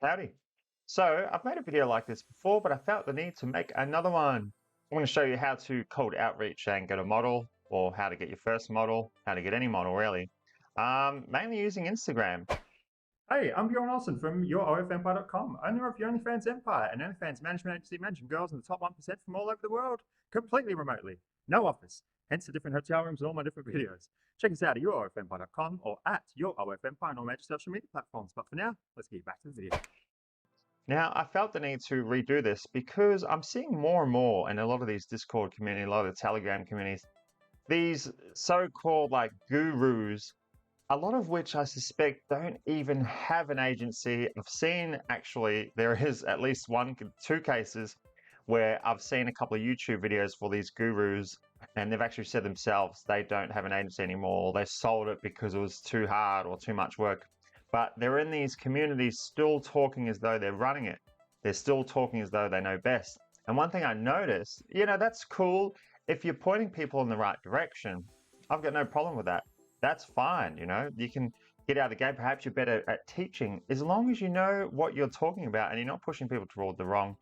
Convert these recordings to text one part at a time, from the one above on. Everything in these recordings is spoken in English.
Howdy. So I've made a video like this before, but I felt the need to make another one. I'm going to show you how to cold outreach and get a model, or how to get your first model, how to get any model really, mainly using Instagram. Hey, I'm Bjorn Olsen from YourOFMpire.com, owner of Your OnlyFans Empire, an OnlyFans management agency managing girls in the top 1% from all over the world, completely remotely. No office, hence the different hotel rooms and all my different videos. Check us out at YourOFMpire.com or at YourOFMpire on all major social media platforms. But for now, let's get back to the video. Now, I felt the need to redo this because I'm seeing more and more in a lot of these Discord communities, a lot of the Telegram communities, these so-called like gurus, a lot of which I suspect don't even have an agency. I've seen actually, there is at least two cases where I've seen a couple of YouTube videos for these gurus and they've actually said themselves they don't have an agency anymore. They sold it because it was too hard or too much work. But they're in these communities still talking as though they're running it. They're still talking as though they know best. And one thing I noticed, that's cool. If you're pointing people in the right direction, I've got no problem with that. That's fine, you can get out of the game. Perhaps you're better at teaching as long as you know what you're talking about and you're not pushing people toward the wrong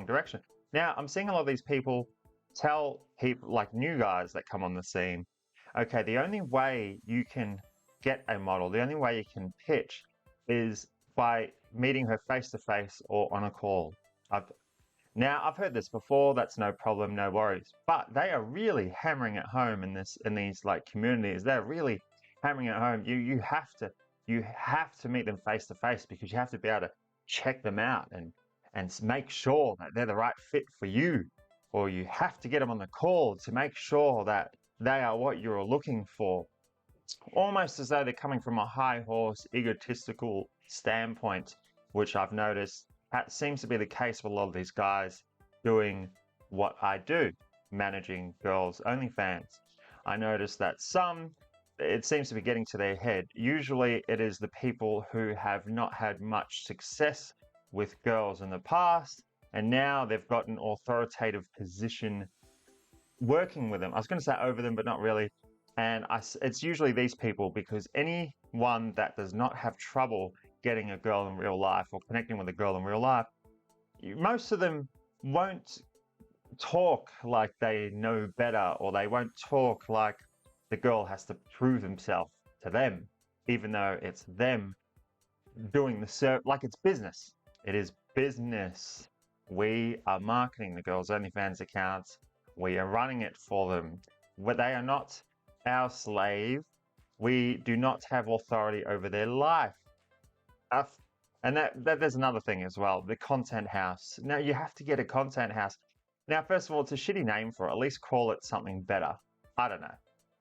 direction. Now, I'm seeing a lot of these people tell people, like new guys that come on the scene, okay, the only way you can get a model, the only way you can pitch is by meeting her face to face or on a call. I've heard this before. That's no problem, no worries. But they are really hammering it home in these like communities. They're really hammering it home. You have to meet them face to face because you have to be able to check them out and make sure that they're the right fit for you. Or you have to get them on the call to make sure that they are what you're looking for. Almost as though they're coming from a high horse, egotistical standpoint, which I've noticed that seems to be the case with a lot of these guys doing what I do, managing girls' OnlyFans. I noticed that it seems to be getting to their head. Usually it is the people who have not had much success with girls in the past, and now they've got an authoritative position working with them. I was going to say over them, but not really. And it's usually these people, because anyone that does not have trouble getting a girl in real life or connecting with a girl in real life, most of them won't talk like they know better, or they won't talk like the girl has to prove himself to them, even though it's them doing like it's business. It is business. We are marketing the girls' OnlyFans accounts. We are running it for them. But they are not our slave. We do not have authority over their life. And that there's another thing as well, the content house. Now, you have to get a content house. Now, first of all, it's a shitty name for it. At least call it something better. I don't know.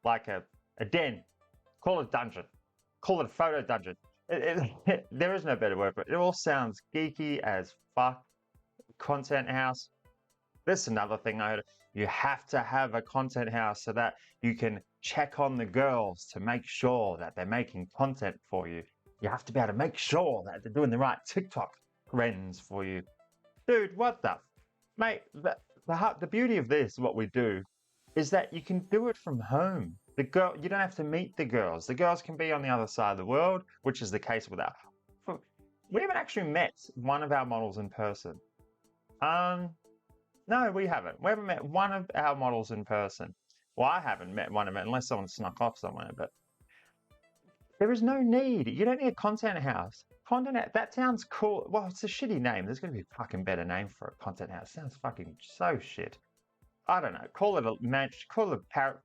Like a den. Call it a dungeon. Call it a photo dungeon. There is no better word for it. It all sounds geeky as fuck. Content house. This is another thing I heard. You have to have a content house so that you can check on the girls to make sure that they're making content for you. You have to be able to make sure that they're doing the right TikTok trends for you. Dude, what the? Mate, the beauty of this, what we do, is that you can do it from home. You don't have to meet the girls. The girls can be on the other side of the world, which is the case with we haven't actually met one of our models in person. No, we haven't. We haven't met one of our models in person. Well, I haven't met one of them unless someone snuck off somewhere, but there is no need. You don't need a content house. That sounds cool. Well, it's a shitty name. There's going to be a fucking better name for a content house. It sounds fucking so shit. I don't know. Call it a match. Call it a parrot.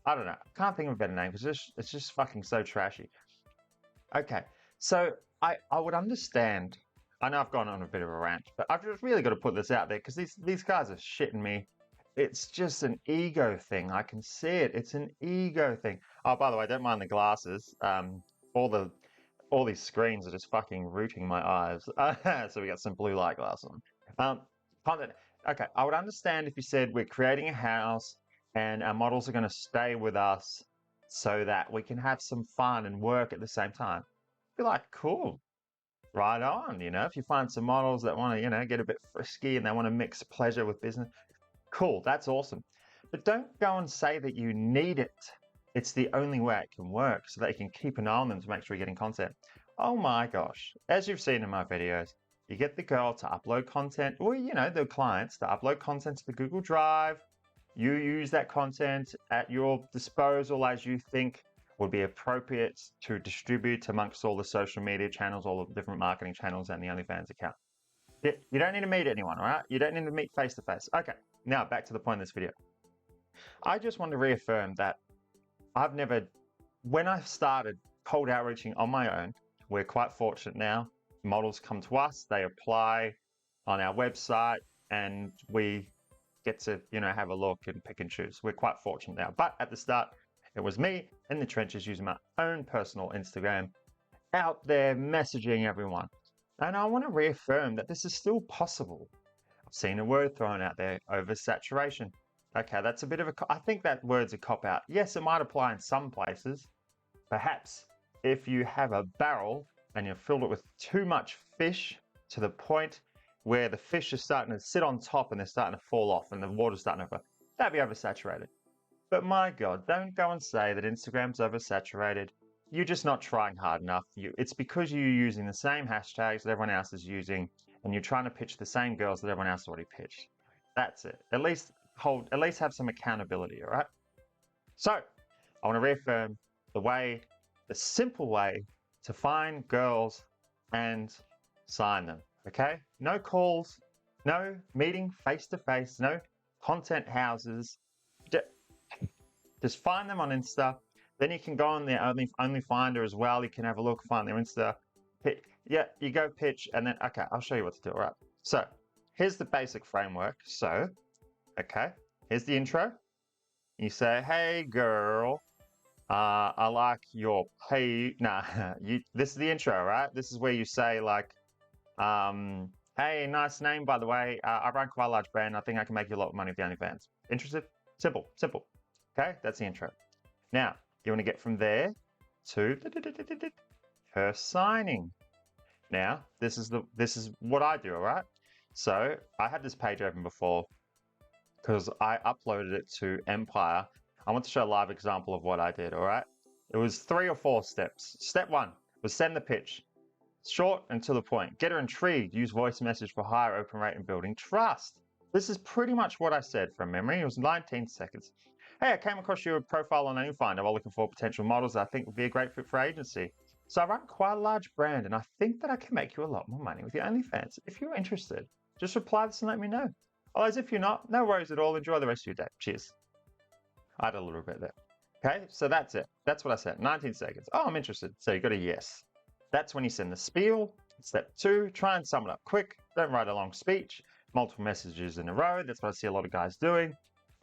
I don't know. I can't think of a better name because it's just fucking so trashy. Okay, so I would understand. I know I've gone on a bit of a rant, but I've just really got to put this out there because these guys are shitting me. It's just an ego thing. I can see it. It's an ego thing. Oh, by the way, don't mind the glasses. All these screens are just fucking rooting my eyes. So we got some blue light glasses on. Content. Okay, I would understand if you said we're creating a house and our models are going to stay with us so that we can have some fun and work at the same time. Be like, cool. Right on, if you find some models that want to, get a bit frisky and they want to mix pleasure with business, cool, that's awesome. But don't go and say that you need it. It's the only way it can work so that you can keep an eye on them to make sure you're getting content. Oh my gosh. As you've seen in my videos, you get the girl to upload content, or the clients to upload content to the Google Drive. You use that content at your disposal as you think would be appropriate to distribute amongst all the social media channels, all the different marketing channels, and the OnlyFans account. You don't need to meet anyone, all right? You don't need to meet face to face. Okay, now back to the point of this video. I just want to reaffirm that when I started cold outreaching on my own, we're quite fortunate now. Models come to us, they apply on our website, and we get to, have a look and pick and choose. We're quite fortunate now. But at the start, it was me in the trenches using my own personal Instagram, out there messaging everyone. And I want to reaffirm that this is still possible. I've seen a word thrown out there, oversaturation. Okay, that's a bit of I think that word's a cop-out. Yes, it might apply in some places. Perhaps if you have a barrel and you've filled it with too much fish to the point where the fish is starting to sit on top and they're starting to fall off and the water's starting to that'd be oversaturated. But my God, don't go and say that Instagram's oversaturated. You're just not trying hard enough. It's because you're using the same hashtags that everyone else is using and you're trying to pitch the same girls that everyone else has already pitched. That's it. At least have some accountability, all right? So I want to reaffirm the simple way to find girls and sign them, okay? No calls, no meeting face-to-face, no content houses. Just find them on Insta. Then you can go on their only finder as well. You can have a look, find their Insta. Yeah, you go pitch, and then, okay, I'll show you what to do, all right? So here's the basic framework. So, okay, here's the intro. You say, hey, girl, I like your pay. This is the intro, right? This is where you say, like, hey, nice name, by the way. I run quite a large brand. I think I can make you a lot of money with the OnlyFans. Interested? Simple. Okay, that's the intro. Now, you want to get from there to her signing. Now, this is what I do, all right? So I had this page open before because I uploaded it to Empire. I want to show a live example of what I did, all right? It was 3 or 4 steps. Step 1 was send the pitch. Short and to the point. Get her intrigued. Use voice message for higher open rate and building trust. This is pretty much what I said from memory. It was 19 seconds. Hey, I came across your profile on AnyFinder while looking for potential models I think would be a great fit for agency. So I run quite a large brand and I think that I can make you a lot more money with your OnlyFans. If you're interested, just reply this and let me know. Otherwise, if you're not, no worries at all. Enjoy the rest of your day. Cheers. I had a little bit there. Okay, so that's it. That's what I said. 19 seconds. Oh, I'm interested. So you got a yes. That's when you send the spiel. Step 2, try and sum it up quick. Don't write a long speech. Multiple messages in a row. That's what I see a lot of guys doing.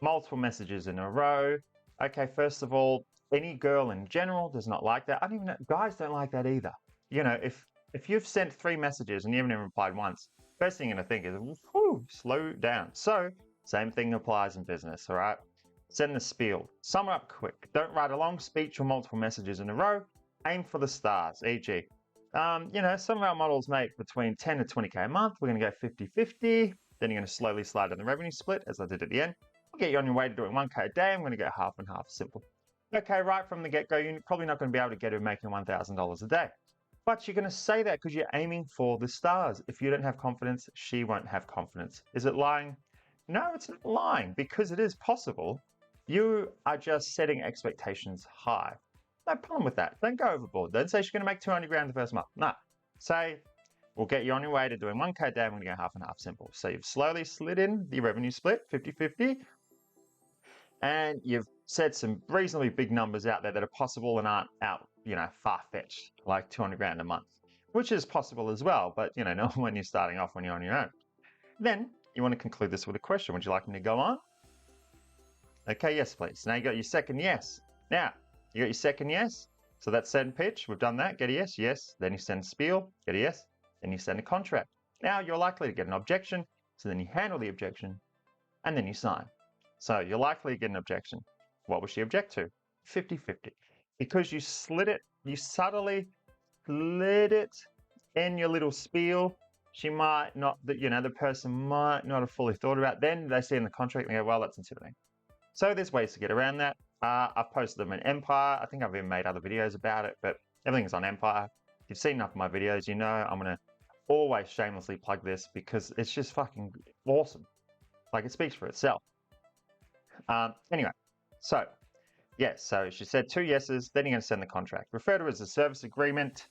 Multiple messages in a row. Okay, first of all, any girl in general does not like that. I don't even know. Guys don't like that either. If you've sent 3 messages and you haven't even replied once, first thing you're going to think is, whew, slow down. So, same thing applies in business, all right? Send the spiel. Sum it up quick. Don't write a long speech or multiple messages in a row. Aim for the stars, e.g. Some of our models make between 10 to 20K a month. We're going to go 50-50. Then you're going to slowly slide down the revenue split, as I did at the end. I'll get you on your way to doing 1K a day. I'm going to go half and half, simple. Okay, right from the get-go, you're probably not going to be able to get her making $1,000 a day. But you're going to say that because you're aiming for the stars. If you don't have confidence, she won't have confidence. Is it lying? No, it's not lying because it is possible. You are just setting expectations high. No problem with that. Don't go overboard. Don't say she's going to make 200 grand the first month. No. Say, we'll get you on your way to doing 1K a day. I'm going to go half and half, simple. So you've slowly slid in the revenue split, 50-50. And you've said some reasonably big numbers out there that are possible and aren't out, far-fetched, like 200 grand a month, which is possible as well, but, not when you're starting off, when you're on your own. Then you want to conclude this with a question. Would you like me to go on? Okay, yes, please. Now you got your second yes. Now, you got your second yes. So that's send pitch. We've done that. Get a yes, yes. Then you send spiel. Get a yes. Then you send a contract. Now you're likely to get an objection. So then you handle the objection and then you sign. So you're likely to get an objection. What will she object to? 50-50. Because you subtly slid it in your little spiel. She might not, the person might not have fully thought about it. Then they see in the contract and they go, well, that's intimidating. So there's ways to get around that. I've posted them in Empire. I think I've even made other videos about it, but everything's on Empire. you've seen enough of my videos, you know I'm going to always shamelessly plug this because it's just fucking awesome. Like, it speaks for itself. Anyway, so yes, so she said 2 yeses, then you're going to send the contract. Refer to it as a service agreement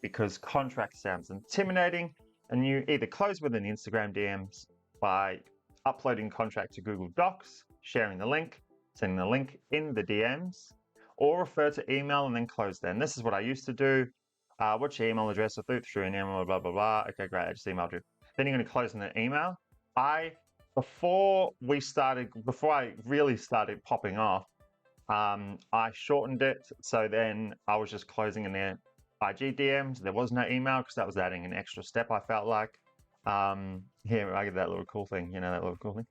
because contract sounds intimidating, and you either close within Instagram DMs by uploading contract to Google Docs, sharing the link, sending the link in the DMs, or refer to email and then close there. And this is what I used to do. What's your email address? I threw it through an email, blah, blah, blah. Okay, great, I just emailed you. Then you're going to close in the email. Before I really started popping off, I shortened it. So then I was just closing in their IG DMs. There was no email because that was adding an extra step, I felt like. Here, I get that little cool thing, you know, that little cool thing.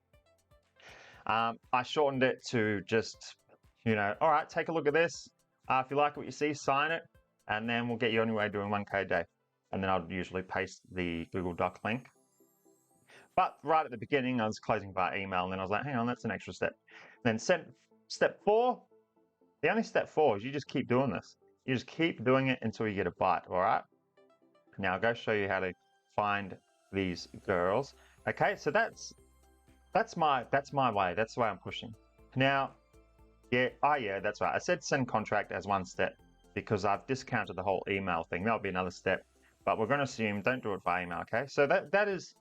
I shortened it to just, you know, all right, take a look at this. If you like what you see, sign it, and then we'll get you on your way doing 1K a day. And then I'll usually paste the Google Doc link. But right at the beginning, I was closing by email, and then I was like, hang on, that's an extra step. Then step 4, the only step 4 is you just keep doing this. You just keep doing it until you get a bite, all right? Now I'll go show you how to find these girls. Okay, so that's my way. That's the way I'm pushing. Now, yeah, that's right. I said send contract as 1 step because I've discounted the whole email thing. That'll be another step, but we're going to assume don't do it by email. Okay, so that's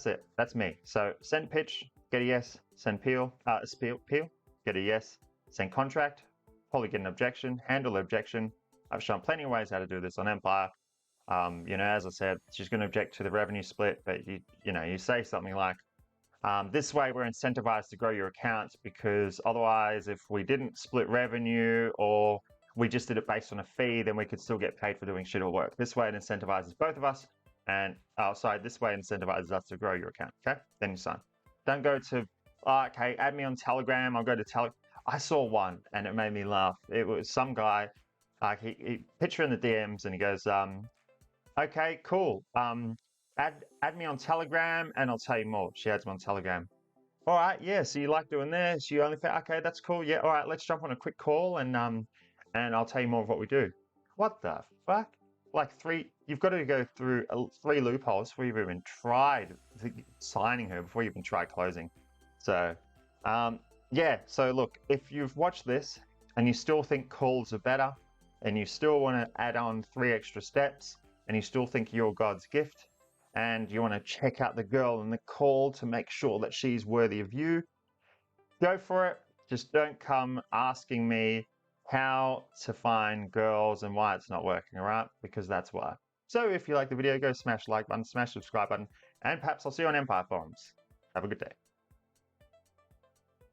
it. That's me. So send pitch, get a yes. Send peel, get a yes. Send contract, probably get an objection. Handle the objection. I've shown plenty of ways how to do this on Empire. You know, as I said, she's going to object to the revenue split, but you say something like, this way we're incentivized to grow your account, because otherwise if we didn't split revenue or we just did it based on a fee, then we could still get paid for doing shit or work. This way it incentivizes both of us, and this way it incentivizes us to grow your account. Okay, then you sign. Don't go to okay, add me on Telegram. I'll go to Telegram. I saw one and it made me laugh. It was some guy, he picture in the DMs, and he goes, okay, cool. Add me on Telegram and I'll tell you more. She adds me on Telegram. All right, yeah. So you like doing this? You only okay, that's cool. Yeah, all right. Let's jump on a quick call and I'll tell you more of what we do. What the fuck? Like you've got to go through 3 loopholes before you've even tried signing her, before you even try closing. So, yeah. So look, if you've watched this and you still think calls are better, and you still want to add on 3 extra steps, and you still think you're God's gift, and you want to check out the girl in the call to make sure that she's worthy of you, go for it. Just don't come asking me how to find girls and why it's not working, all right? Because that's why. So if you like the video, go smash the like button, smash the subscribe button, and perhaps I'll see you on Empire Forums. Have a good day.